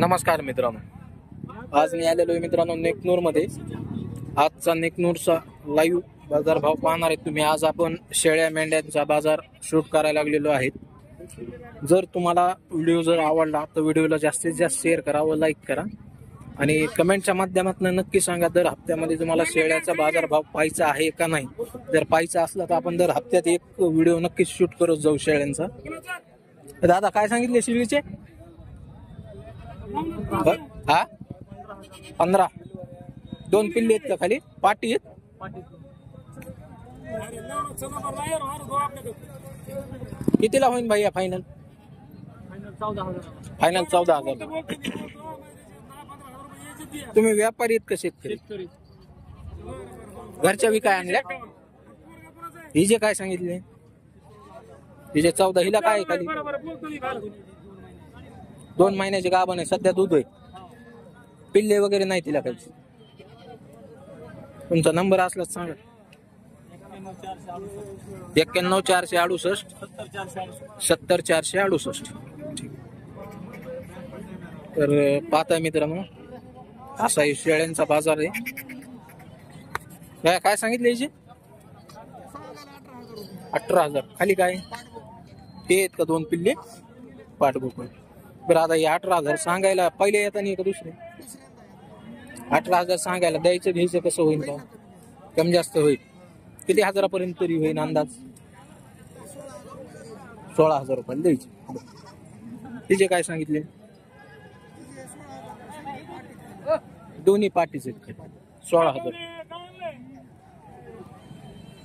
नमस्कार मित्रांनो, आज मी आलेलो आहे मित्रांनो नेकनूर मध्ये। आजचा नेकनूरचा लाईव्ह बाजार भाव पाहणार आहे तुम्ही। आज आपण शेळ्या मेंढ्यांचा बाजार शूट करायला लागलेलो आहेत। जर तुम्हाला व्हिडिओ जर आवडला तर व्हिडिओला जास्तीत जास्त शेअर करा व लाईक करा आणि कमेंटच्या माध्यमातून नक्की सांगा दर हप्त्यामध्ये तुम्हाला शेळ्याचा बाजार भाव पाहायचा आहे का नाही। जर पाहायचा असला तर आपण दर हप्त्यात एक व्हिडिओ नक्कीच शूट करत जाऊ शेळ्यांचा। दादा काय सांगितले शेळीचे? हा 15 दोन पिल्ले आहेत का खाली? पाटी आहेत? कितीला होईल भैया फायनल? फायनल 14,000। तुम्ही व्यापारी आहेत का शेतकरी? घरच्या विकाय आणल्या? हिजे काय सांगितले? हिजे 14। हिला काय खाली? 2 महिन्याचे गाभण आहे, सध्या दूध आहे, पिल्ले वगैरे नाही तिला काही। तुमचा नंबर असलाच सांगा। 91 468 70 468। तर पाहताय मित्रांनो, असा शेळ्यांचा बाजार आहे। काय सांगितले हिचे? 18,000। खाली काय ते आहेत का 2 पिल्ले पाठबोकड? बरं, आता हे 18,000 सांगायला पहिले येताना का दुसरे? 18,000 सांगायला द्यायचं घ्यायचं कसं होईल? का कमी जास्त होईल? किती हजारापर्यंत तरी होईल अंदाज? 16,000 रुपये द्यायचे। तिचे काय सांगितले? दोन्ही पाठीचे 16,000।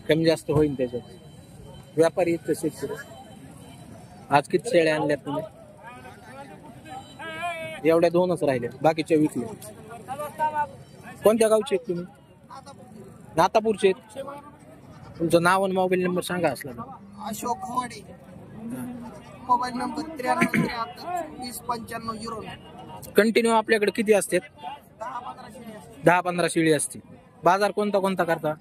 कमी जास्त होईल त्याच्यात। व्यापारी इतकं शेतकरी। आज किती शेळ्या आणल्यात तुम्ही? एवढ्या 2च राहिल्या, बाकीच्या विकल्या। कोणत्या गावचे आहेत तुम्ही? नातापूरचे आहेत। तुमचं नाव आणि मोबाईल नंबर सांगा असला तर। Ashok Hawade, mobile number 9373209509। Continue आपल्याकडे किती असतात? 10-15 शेळी असते। बाजार कोणता कोणता करता?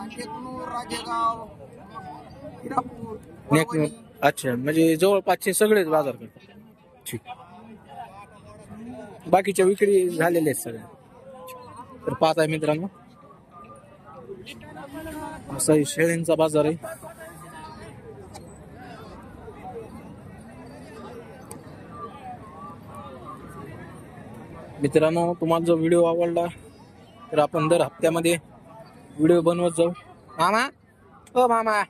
नेकनूर, राजेगाव, हिरापूर, नेकनूर। अच्छा, म्हणजे जवळपासचे सगळेच बाजार करतात। ठीक, बाकीच्या विक्री झालेले आहेत सगळ्या। तर पाहताय मित्रांनो, असा शेळ्यांचा बाजार आहे। मित्रांनो, तुम्हाला जर व्हिडिओ आवडला तर आपण दर हप्त्यामध्ये व्हिडिओ बनवत जाऊ। मामा, ओ मामा,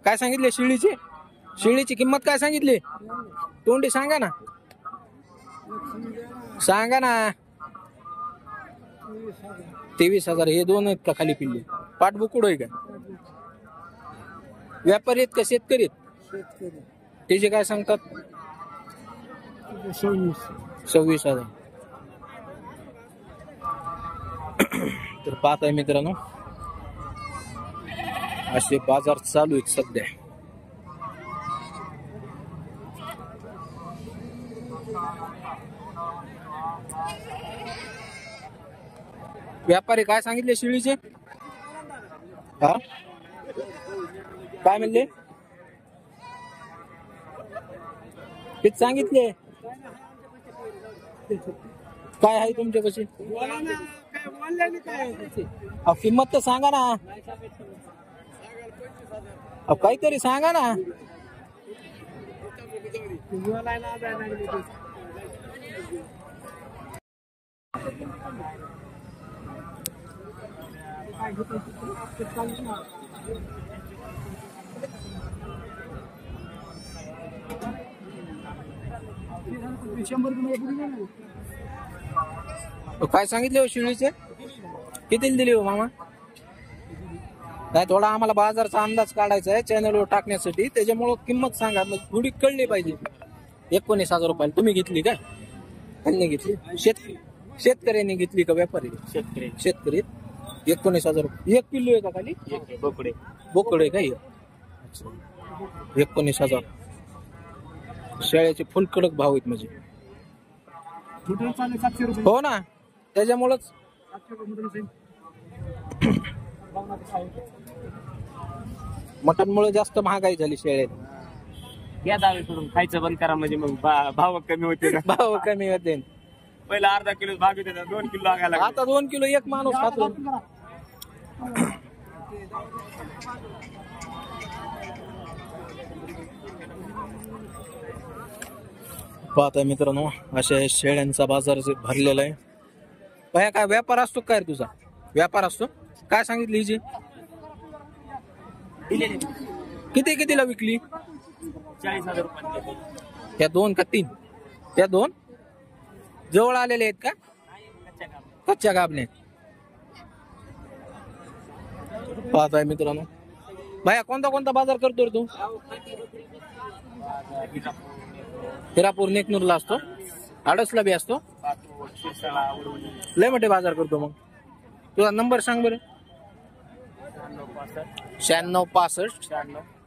काय सांगितले शेळीची? शेळीची किंमत काय सांगितली? तोंडी सांगा ना, सांगा ना। 23,000। हे 2 आहेत का खाली पिल्ले? पाठबुकुड आहे का? व्यापारी आहेत का शेतकरी आहेत? त्याचे काय सांगतात? 26,000। तर पाहताय मित्रांनो, असे बाजार चालू आहेत सध्या। व्यापारी काय सांगितले शेळीचे? हा, काय म्हणले? किती सांगितले? काय आहे तुमच्यापाशी? किंमत तर सांगा ना, काहीतरी सांगा ना। काय सांगितले हो शेळीचे? किती दिले हो मामा? नाही, थोडा आम्हाला बाजारचा अंदाज काढायचा आहे चॅनलवर टाकण्यासाठी, त्याच्यामुळे किंमत सांगा, मग थोडी कळली पाहिजे। 19,000 रुपयाला तुम्ही घेतली का? त्यांनी घेतली? शेतकऱ्यांनी घेतली का व्यापारी? शेतकरी। 19,000 रुपये। एक पिल्लू आहे का खाली? बोकडे का? अच्छा, 19,000। शेळ्याचे फुल कडक भाव आहेत म्हणजे। हो ना, त्याच्यामुळेच मटनमुळे जास्त महागाई झाली शेळ्यात। या दावे करून खायचं बंद करा म्हणजे मग भाव कमी होते ना. भाव कमी होते. पहिला अर्धा किलो भाग होते 2 किलो लागायला लागले. आता 2 किलो एक माणूस खातो. पाहता मित्रांनो अशा शेळ्यांचा बाजार जे भरलेला आहे. भया काय व्यापार असतो काय रे तुझा? व्यापार असतो. काय सांगितली हिची? कितीला विकली? 40,000 रुपये. त्या 2 का 3? त्या 2 जवळ आलेले आहेत का? कच्च्या गाबने. पाहताय मित्रांनो. भया कोणता बाजार करतो रे तू? हिरापूर नेकनूरला असतो. आडसला बी असतो. लय मोठे बाजार करतो. मग तुझा नंबर सांग बरं. 9665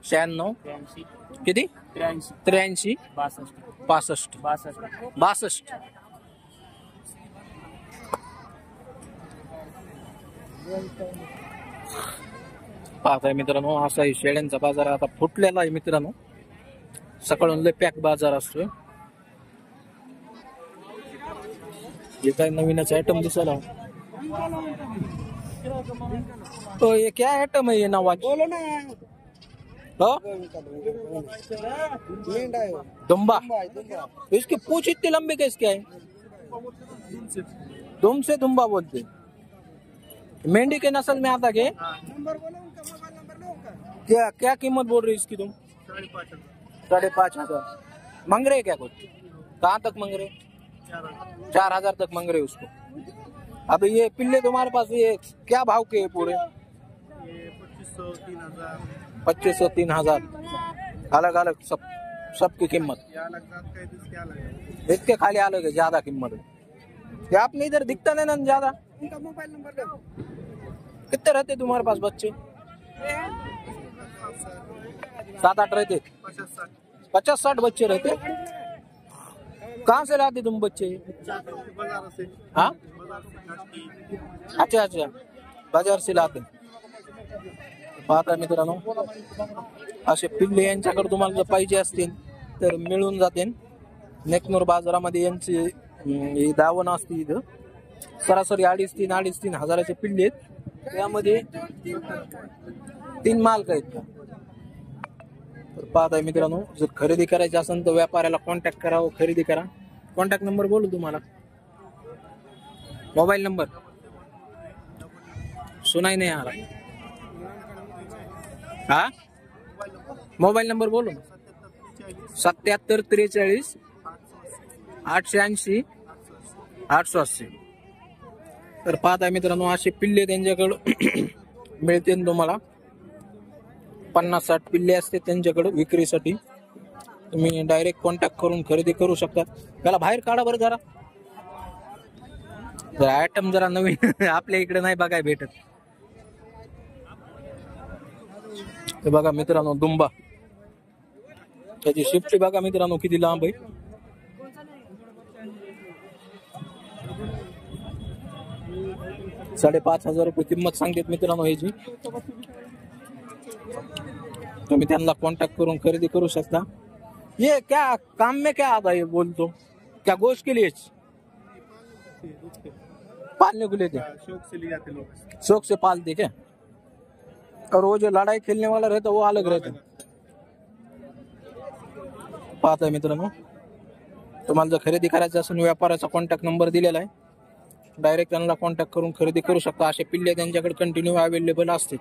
96 किती? 83 62. पाहताय मित्रांनो असा शेळ्यांचा बाजार आता फुटलेला आहे मित्रांनो. सकाळून लय पॅक बाजार असतोय. ये काय नवीनच आयटम दिसला. तो ये क्या आइटम है ये नवाज? बोलो ना. हो मेंढा है वो. दुम्बा. दुम्बा. इसकी पूंछ इतनी लंबी कैसे क्या है? दुम से दुम्बा बोलते. मेंढी के नस्ल में आता के? नंबर बोलो उनका, मोबाइल नंबर लो उनका. क्या क्या कीमत बोल रही इसकी तुम? 5,500. मंग रहे क्या कुछ? कहाँ तक मंग रहे? 4,000 तक मंग रहे उसको. अभी ये पिल्ले तुम्हारे पास ये क्या भाव के है पूरे? 2500 3,000 अलग अलग सबकी कीमत. इसके खाली अलग है, ज्यादा कीमत है. ये आपने इधर दिखता नहीं ना ज्यादा. उनका मोबाइल नंबर लो. कितने रहते तुम्हारे पास बच्चे? 7-8 रहते. 50-60 बच्चे रहते. कहाँ से लाते तुम बच्चे? हाँ अच्छा बाजार से लाते. पाहता मित्रांनो असे पिल्ले यांच्याकडे तुम्हाला जर पाहिजे असतील तर मिळून जातील. नेकनूर बाजारामध्ये यांची ही दावण असते. इथं सरासरी 2,500-3,500 हजाराचे पिल्ले आहेत. त्यामध्ये 3 मालक आहेत. तर पाहताय मित्रांनो जर खरेदी करायची असेल तर व्यापाऱ्याला कॉन्टॅक्ट करावं. खरेदी करा. कॉन्टॅक्ट नंबर बोलू तुम्हाला. मोबाईल नंबर सुनाई नहीं आ रहा. हाँ मोबाईल नंबर बोलो. 77 43 880 880. तर पाहताय मित्रांनो असे पिल्ले त्यांच्याकडे मिळते तुम्हाला. 50-60 पिल्ले असते त्यांच्याकडे विक्रीसाठी. तुम्ही डायरेक्ट कॉन्टॅक्ट करून खरेदी करू शकता. त्याला बाहेर काढा बरं जरा. आयटम जरा नवीन आपल्या इकडे नाही बघाय भेटत. हे बघा मित्रांनो दुंबा. त्याची शिफ्टी बघा मित्रांनो किती लांब आहे. ₹5,500 किंमत सांगतात मित्रांनो ह्याची. तुम्ही त्यांना कॉन्टॅक्ट करून खरेदी करू शकता. ये क्या काम में क्या आता है बोलतो? क्या गोश्त के लिए? पालने को लेते? शौक से ले जाते लोग. शौक से पालते क्या? और वो जो लड़ाई खेलने वाला रहता वो अलग रहता. पाहताय मित्रांनो तुम्हाला जर खरेदी करायचं असेल व्यापाराचा कॉन्टॅक्ट नंबर दिलेला आहे. डायरेक्ट त्यांना कॉन्टॅक्ट करून खरेदी करू शकता. असे पिल्ले त्यांच्याकडे कंटिन्यू अवेलेबल असते.